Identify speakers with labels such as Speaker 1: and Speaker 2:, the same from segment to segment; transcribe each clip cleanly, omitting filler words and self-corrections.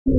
Speaker 1: En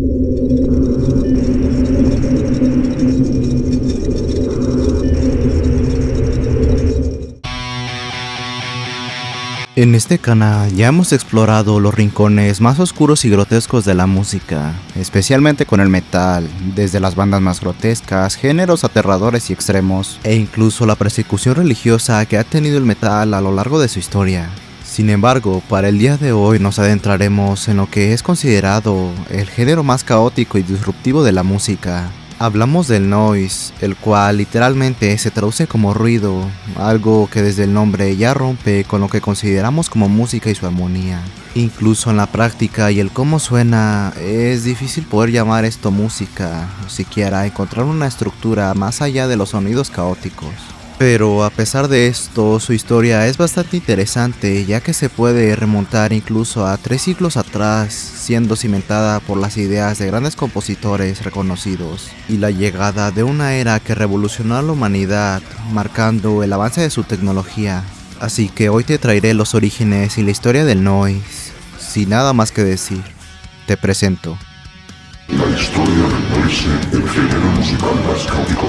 Speaker 1: este canal ya hemos explorado los rincones más oscuros y grotescos de la música, especialmente con el metal, desde las bandas más grotescas, géneros aterradores y extremos, e incluso la persecución religiosa que ha tenido el metal a lo largo de su historia. Sin embargo, para el día de hoy nos adentraremos en lo que es considerado el género más caótico y disruptivo de la música. Hablamos del noise, el cual literalmente se traduce como ruido, algo que desde el nombre ya rompe con lo que consideramos como música y su armonía. Incluso en la práctica y el cómo suena, es difícil poder llamar esto música, o siquiera encontrar una estructura más allá de los sonidos caóticos. Pero a pesar de esto, su historia es bastante interesante, ya que se puede remontar incluso a 3 siglos atrás, siendo cimentada por las ideas de grandes compositores reconocidos, y la llegada de una era que revolucionó a la humanidad, marcando el avance de su tecnología. Así que hoy te traeré los orígenes y la historia del noise. Sin nada más que decir, te presento
Speaker 2: la historia del noise, el género musical más caótico.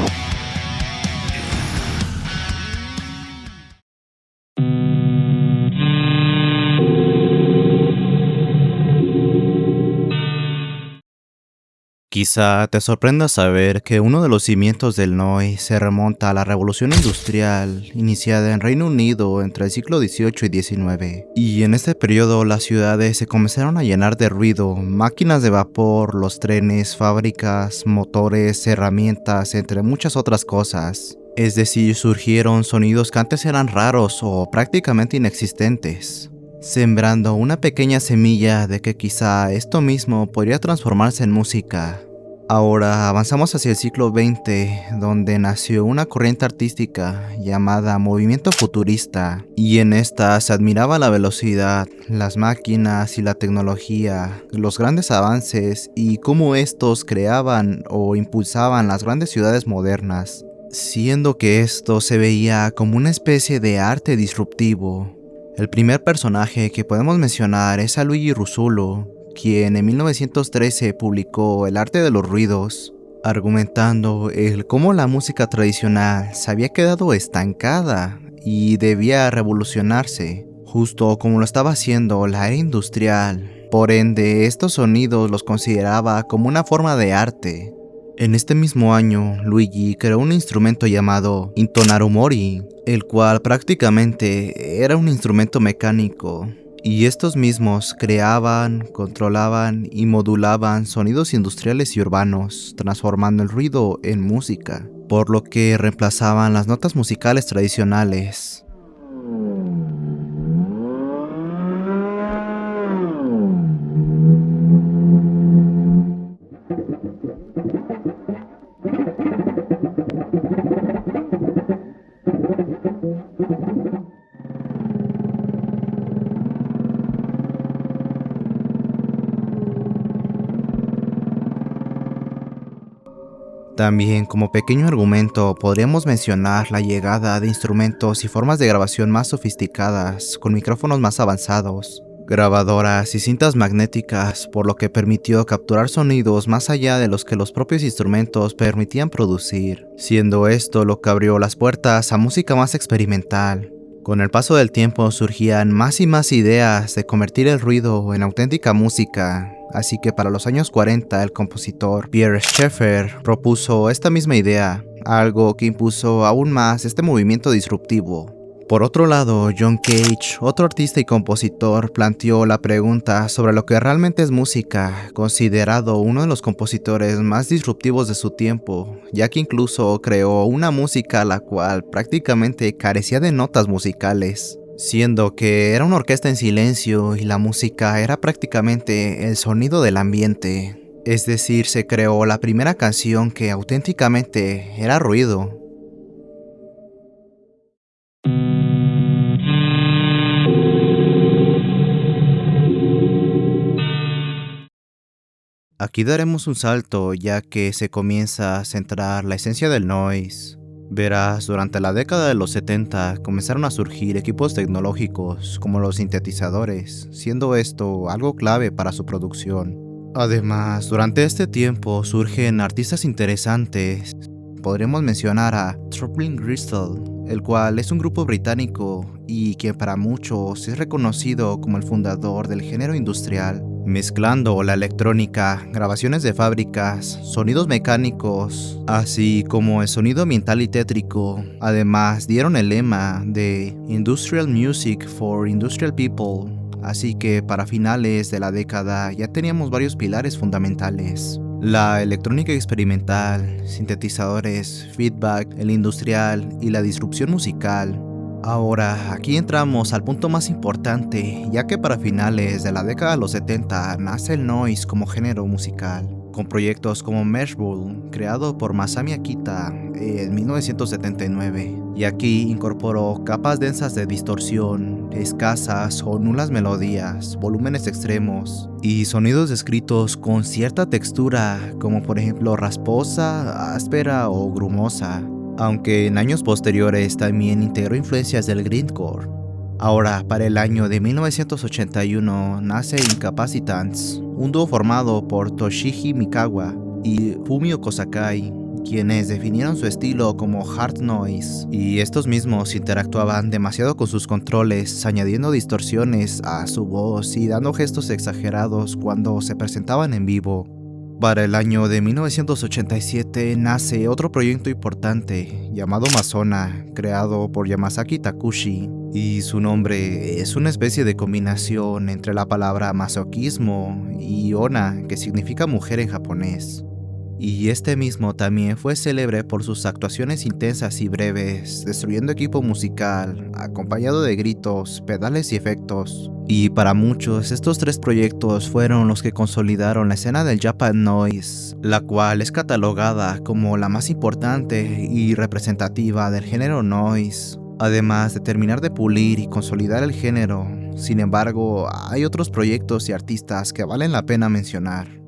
Speaker 1: Quizá te sorprenda saber que uno de los cimientos del noise se remonta a la revolución industrial iniciada en Reino Unido entre el siglo XVIII y XIX. Y en este periodo las ciudades se comenzaron a llenar de ruido, máquinas de vapor, los trenes, fábricas, motores, herramientas, entre muchas otras cosas. Es decir, surgieron sonidos que antes eran raros o prácticamente inexistentes, sembrando una pequeña semilla de que quizá esto mismo podría transformarse en música. Ahora avanzamos hacia el siglo XX, donde nació una corriente artística llamada movimiento futurista, y en esta se admiraba la velocidad, las máquinas y la tecnología, los grandes avances y cómo estos creaban o impulsaban las grandes ciudades modernas, siendo que esto se veía como una especie de arte disruptivo. El primer personaje que podemos mencionar es a Luigi Russolo, quien en 1913 publicó El arte de los ruidos, argumentando el cómo la música tradicional se había quedado estancada y debía revolucionarse, justo como lo estaba haciendo la era industrial. Por ende, estos sonidos los consideraba como una forma de arte. En este mismo año, Luigi creó un instrumento llamado Intonarumori, el cual prácticamente era un instrumento mecánico, y estos mismos creaban, controlaban y modulaban sonidos industriales y urbanos, transformando el ruido en música, por lo que reemplazaban las notas musicales tradicionales. También, como pequeño argumento, podríamos mencionar la llegada de instrumentos y formas de grabación más sofisticadas, con micrófonos más avanzados, grabadoras y cintas magnéticas, por lo que permitió capturar sonidos más allá de los que los propios instrumentos permitían producir, siendo esto lo que abrió las puertas a música más experimental. Con el paso del tiempo surgían más y más ideas de convertir el ruido en auténtica música, así que para los años 40 el compositor Pierre Schaeffer propuso esta misma idea, algo que impuso aún más este movimiento disruptivo. Por otro lado, John Cage, otro artista y compositor, planteó la pregunta sobre lo que realmente es música, considerado uno de los compositores más disruptivos de su tiempo, ya que incluso creó una música la cual prácticamente carecía de notas musicales, siendo que era una orquesta en silencio y la música era prácticamente el sonido del ambiente. Es decir, se creó la primera canción que auténticamente era ruido. Aquí daremos un salto ya que se comienza a centrar la esencia del noise. Verás, durante la década de los 70 comenzaron a surgir equipos tecnológicos como los sintetizadores, siendo esto algo clave para su producción. Además, durante este tiempo surgen artistas interesantes. Podremos mencionar a Troubling Crystal, el cual es un grupo británico y quien para muchos es reconocido como el fundador del género industrial, mezclando la electrónica, grabaciones de fábricas, sonidos mecánicos, así como el sonido ambiental y tétrico. Además, dieron el lema de Industrial Music for Industrial People, así que para finales de la década ya teníamos varios pilares fundamentales: la electrónica experimental, sintetizadores, feedback, el industrial y la disrupción musical. Ahora, aquí entramos al punto más importante, ya que para finales de la década de los 70 nace el noise como género musical, con proyectos como Meshbowl, creado por Masami Akita en 1979, y aquí incorporó capas densas de distorsión, escasas o nulas melodías, volúmenes extremos y sonidos descritos con cierta textura, como por ejemplo rasposa, áspera o grumosa, aunque en años posteriores también integró influencias del grindcore. Ahora, para el año de 1981 nace Incapacitants, un dúo formado por Toshiji Mikawa y Fumio Kosakai, quienes definieron su estilo como hard noise, y estos mismos interactuaban demasiado con sus controles, añadiendo distorsiones a su voz y dando gestos exagerados cuando se presentaban en vivo. Para el año de 1987 nace otro proyecto importante llamado Masona, creado por Yamazaki Takushi, y su nombre es una especie de combinación entre la palabra masoquismo y ona, que significa mujer en japonés. Y este mismo también fue célebre por sus actuaciones intensas y breves, destruyendo equipo musical, acompañado de gritos, pedales y efectos. Y para muchos, estos tres proyectos fueron los que consolidaron la escena del Japan Noise, la cual es catalogada como la más importante y representativa del género noise. Además de terminar de pulir y consolidar el género, sin embargo, hay otros proyectos y artistas que valen la pena mencionar.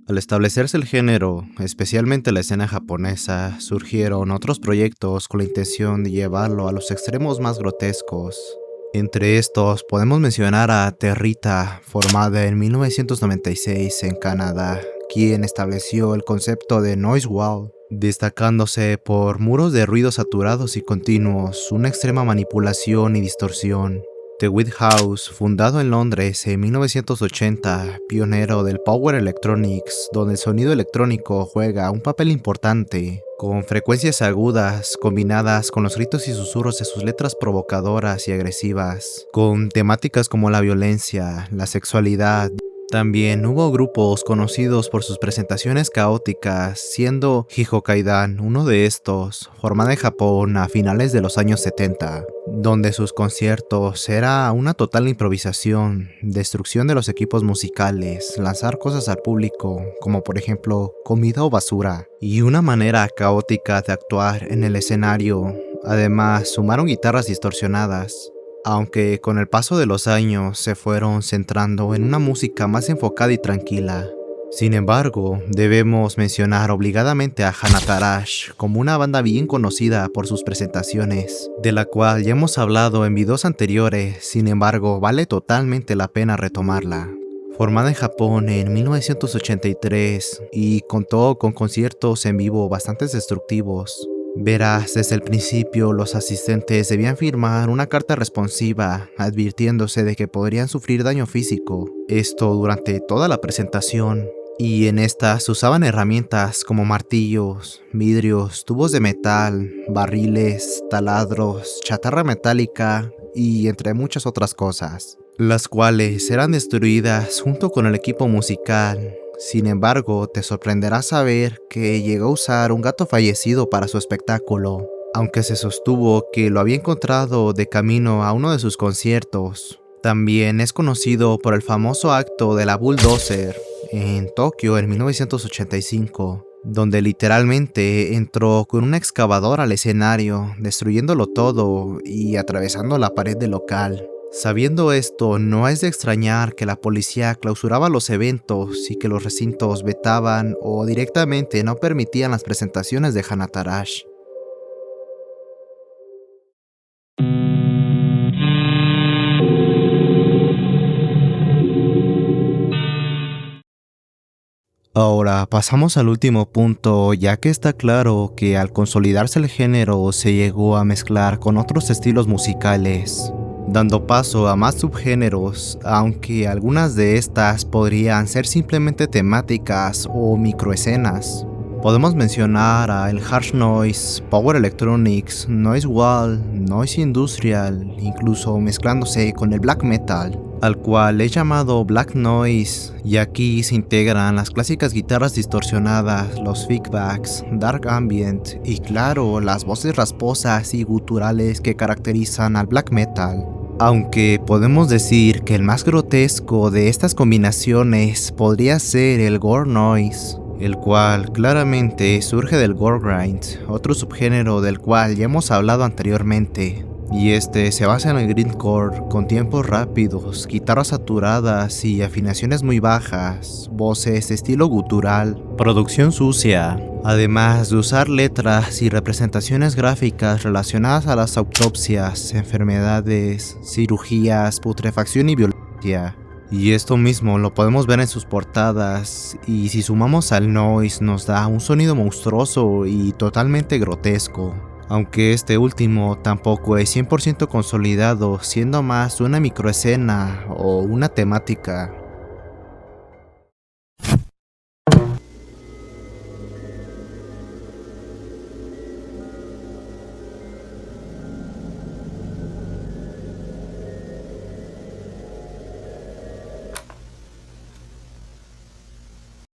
Speaker 1: Al establecerse el género, especialmente la escena japonesa, surgieron otros proyectos con la intención de llevarlo a los extremos más grotescos. Entre estos podemos mencionar a Territa, formada en 1996 en Canadá, quien estableció el concepto de Noise Wall, destacándose por muros de ruido saturados y continuos, una extrema manipulación y distorsión. The Weed House, fundado en Londres en 1980, pionero del Power Electronics, donde el sonido electrónico juega un papel importante, con frecuencias agudas combinadas con los gritos y susurros de sus letras provocadoras y agresivas, con temáticas como la violencia, la sexualidad. También hubo grupos conocidos por sus presentaciones caóticas, siendo Hijokaidan uno de estos, formada en Japón a finales de los años 70, donde sus conciertos era una total improvisación, destrucción de los equipos musicales, lanzar cosas al público, como por ejemplo comida o basura, y una manera caótica de actuar en el escenario. Además, sumaron guitarras distorsionadas, aunque con el paso de los años se fueron centrando en una música más enfocada y tranquila. Sin embargo, debemos mencionar obligadamente a Hanatarash como una banda bien conocida por sus presentaciones, de la cual ya hemos hablado en videos anteriores, sin embargo vale totalmente la pena retomarla. Formada en Japón en 1983 y contó con conciertos en vivo bastante destructivos. Verás, desde el principio los asistentes debían firmar una carta responsiva advirtiéndose de que podrían sufrir daño físico, esto durante toda la presentación, y en esta se usaban herramientas como martillos, vidrios, tubos de metal, barriles, taladros, chatarra metálica y entre muchas otras cosas, las cuales eran destruidas junto con el equipo musical. Sin embargo, te sorprenderá saber que llegó a usar un gato fallecido para su espectáculo. aunque se sostuvo que lo había encontrado de camino a uno de sus conciertos. También es conocido por el famoso acto de la Bulldozer en Tokio en 1985, donde literalmente entró con una excavadora al escenario, destruyéndolo todo y atravesando la pared del local. Sabiendo esto, no es de extrañar que la policía clausuraba los eventos y que los recintos vetaban o directamente no permitían las presentaciones de Hanatarash. Ahora pasamos al último punto, ya que está claro que al consolidarse el género se llegó a mezclar con otros estilos musicales, dando paso a más subgéneros, aunque algunas de estas podrían ser simplemente temáticas o microescenas. Podemos mencionar a el harsh noise, power electronics, noise wall, noise industrial, incluso mezclándose con el black metal, al cual es llamado black noise, y aquí se integran las clásicas guitarras distorsionadas, los feedbacks, dark ambient y claro, las voces rasposas y guturales que caracterizan al black metal. Aunque podemos decir que el más grotesco de estas combinaciones podría ser el gore noise, el cual claramente surge del gore grind, otro subgénero del cual ya hemos hablado anteriormente. Y este se basa en el grindcore, con tiempos rápidos, guitarras saturadas y afinaciones muy bajas, voces de estilo gutural, producción sucia, además de usar letras y representaciones gráficas relacionadas a las autopsias, enfermedades, cirugías, putrefacción y violencia. Y esto mismo lo podemos ver en sus portadas, y si sumamos al noise nos da un sonido monstruoso y totalmente grotesco. Aunque este último tampoco es 100% consolidado, siendo más una microescena o una temática.